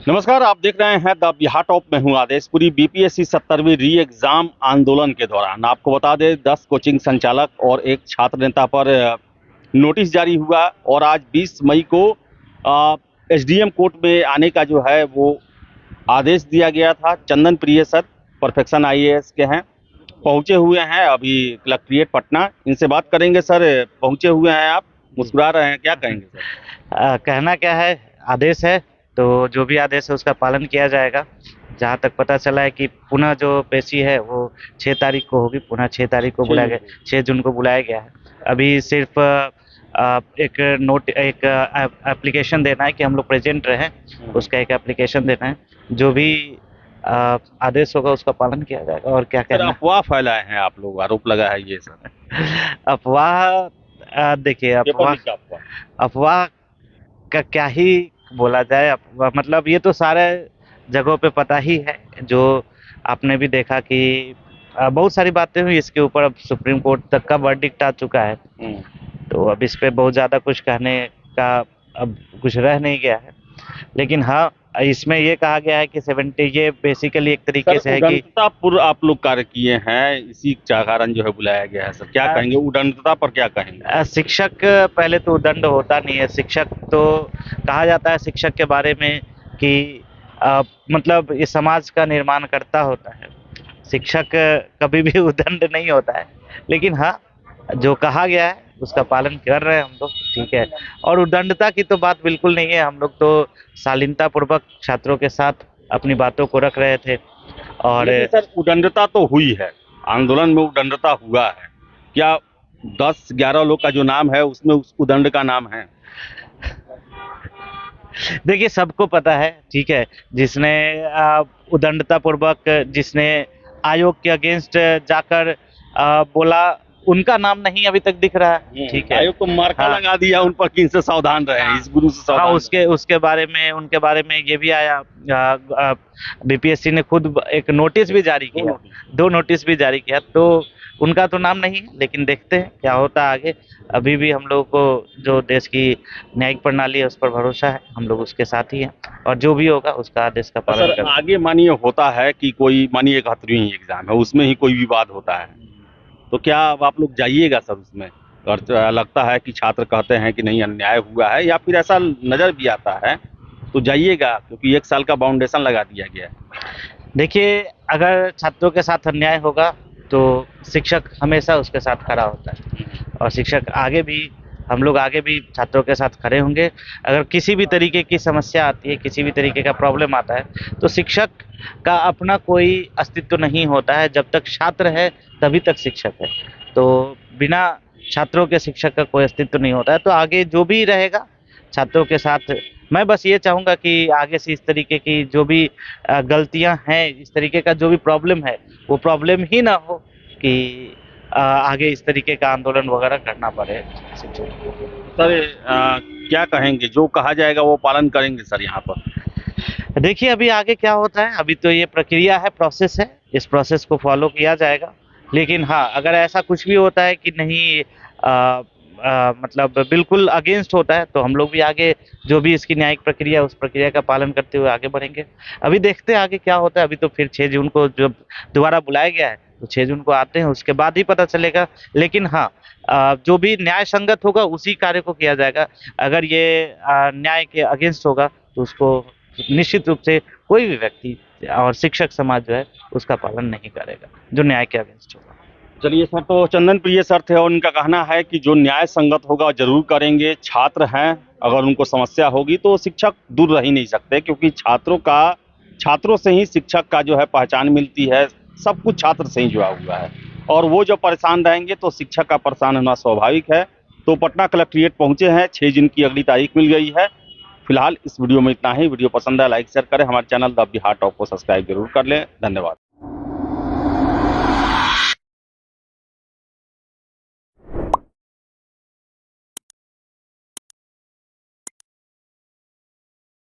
नमस्कार, आप देख रहे हैं द बिहार टॉप में हूं आदेश। पूरी बीपीएससी 70वीं री एग्जाम आंदोलन के दौरान आपको बता दें 10 कोचिंग संचालक और एक छात्र नेता पर नोटिस जारी हुआ और आज 20 मई को एसडीएम कोर्ट में आने का जो है वो आदेश दिया गया था। चंदन प्रिय सर परफेक्शन आईएएस के हैं, पहुंचे हुए हैं अभी कलेक्ट्रेट पटना। इनसे बात करेंगे। सर, पहुंचे हुए हैं आप, मुस्कुरा रहे हैं, क्या कहेंगे सर? कहना क्या है, आदेश है तो जो भी आदेश है उसका पालन किया जाएगा। जहाँ तक पता चला है कि पुनः जो पेशी है वो 6 तारीख को होगी, पुनः 6 तारीख को बुलाया गया, 6 जून को बुलाया गया है। अभी सिर्फ एक एप्लीकेशन देना है कि हम लोग प्रेजेंट रहें, उसका एक एप्लीकेशन देना है। जो भी आदेश होगा उसका पालन किया जाएगा। और क्या कहना। अफवाह फैलाए हैं आप लोग, आरोप लगा है ये सर। अफवाह देखिए, अफवाह का क्या ही बोला जाए। मतलब ये तो सारे जगहों पे पता ही है। जो आपने भी देखा कि बहुत सारी बातें हुई इसके ऊपर। अब सुप्रीम कोर्ट तक का वर्डिक्ट आ चुका है, तो अब इस पे बहुत ज़्यादा कुछ कहने का अब कुछ रह नहीं गया है। लेकिन हाँ, इसमें ये कहा गया है कि 70 ये बेसिकली एक तरीके से है कि उदंडतापूर्व आप लोग कार्य किए हैं, इसी कारण जो है बुलाया गया है। सर, क्या कहेंगे उदंडता पर, क्या कहेंगे? शिक्षक पहले तो उदंड होता नहीं है। शिक्षक तो कहा जाता है शिक्षक के बारे में कि मतलब ये समाज का निर्माण करता होता है। शिक्षक कभी भी उदंड नहीं होता है। लेकिन हाँ, जो कहा गया है उसका पालन कर रहे हैं हम लोग, ठीक है। और उदंडता की तो बात बिल्कुल नहीं है। हम लोग तो शालीनता पूर्वक छात्रों के साथ अपनी बातों को रख रहे थे। और सर, उदंडता तो हुई है, आंदोलन में उदंडता हुआ है। क्या 10-11 लोग का जो नाम है उसमें उस उदंड का नाम है? देखिए, सबको पता है, ठीक है। जिसने उदंडता पूर्वक, जिसने आयोग के अगेंस्ट जाकर बोला, उनका नाम नहीं अभी तक दिख रहा है, ठीक है। आयोग को मार्का लगा दिया उन पर कि इनसे सावधान रहें, इस गुरु से सावधान। उसके बारे में, उनके बारे में ये भी आया। बीपीएससी ने खुद एक नोटिस भी जारी किया, 2 नोटिस भी जारी किया। तो उनका तो नाम नहीं है, लेकिन देखते हैं क्या होता है आगे। अभी भी हम लोगों को जो देश की न्यायिक प्रणाली है उस पर भरोसा है, हम लोग उसके साथ ही हैं और जो भी होगा उसका आदेश का पालन करेंगे। आगे मानिए होता है कि कोई, मानिए 71वीं एग्जाम है, उसमें ही कोई विवाद होता है, तो क्या आप लोग जाइएगा सर उसमें? और लगता है कि छात्र कहते हैं कि नहीं अन्याय हुआ है, या फिर ऐसा नजर भी आता है, तो जाइएगा, क्योंकि 1 साल का बाउंडेशन लगा दिया गया है। देखिए, अगर छात्रों के साथ अन्याय होगा तो शिक्षक हमेशा उसके साथ खड़ा होता है और शिक्षक आगे भी, हम लोग आगे भी छात्रों के साथ खड़े होंगे। अगर किसी भी तरीके की समस्या आती है, किसी भी तरीके का प्रॉब्लम आता है, तो शिक्षक का अपना कोई अस्तित्व नहीं होता है। जब तक छात्र है तभी तक शिक्षक है, तो बिना छात्रों के शिक्षक का कोई अस्तित्व नहीं होता है। तो आगे जो भी रहेगा छात्रों के साथ, मैं बस ये चाहूँगा कि आगे से इस तरीके की जो भी गलतियाँ हैं, इस तरीके का जो भी प्रॉब्लम है, वो प्रॉब्लम ही ना हो कि आगे इस तरीके का आंदोलन वगैरह करना पड़े शिक्षक को। सर, क्या कहेंगे, जो कहा जाएगा वो पालन करेंगे सर यहाँ पर? देखिए, अभी आगे क्या होता है, अभी तो ये प्रक्रिया है, प्रोसेस है, इस प्रोसेस को फॉलो किया जाएगा। लेकिन हाँ, अगर ऐसा कुछ भी होता है कि नहीं मतलब बिल्कुल अगेंस्ट होता है, तो हम लोग भी आगे जो भी इसकी न्यायिक प्रक्रिया है उस प्रक्रिया का पालन करते हुए आगे बढ़ेंगे। अभी देखते हैं आगे क्या होता है। अभी तो फिर 6 जून को जब दोबारा बुलाया गया है, तो 6 जून को आते हैं, उसके बाद ही पता चलेगा। लेकिन हाँ, जो भी न्याय संगत होगा उसी कार्य को किया जाएगा। अगर ये न्याय के अगेंस्ट होगा तो उसको निश्चित रूप से कोई भी व्यक्ति और शिक्षक समाज जो है उसका पालन नहीं करेगा, जो न्याय के अगेंस्ट होगा। चलिए सर, तो चंदन प्रिय सर थे और उनका कहना है कि जो न्याय संगत होगा जरूर करेंगे। छात्र हैं, अगर उनको समस्या होगी तो शिक्षक दूर रह ही नहीं सकते, क्योंकि छात्रों से ही शिक्षक का जो है पहचान मिलती है। सब कुछ छात्र से ही जुड़ा हुआ है, और वो जो परेशान रहेंगे तो शिक्षक का परेशान होना स्वाभाविक है। तो पटना कलेक्ट्रेट पहुंचे हैं, 6 जून की अगली तारीख मिल गई है। फिलहाल इस वीडियो में इतना ही। वीडियो पसंद है लाइक शेयर करें, हमारे चैनल द बिहार टॉप को सब्सक्राइब जरूर कर लें। धन्यवाद।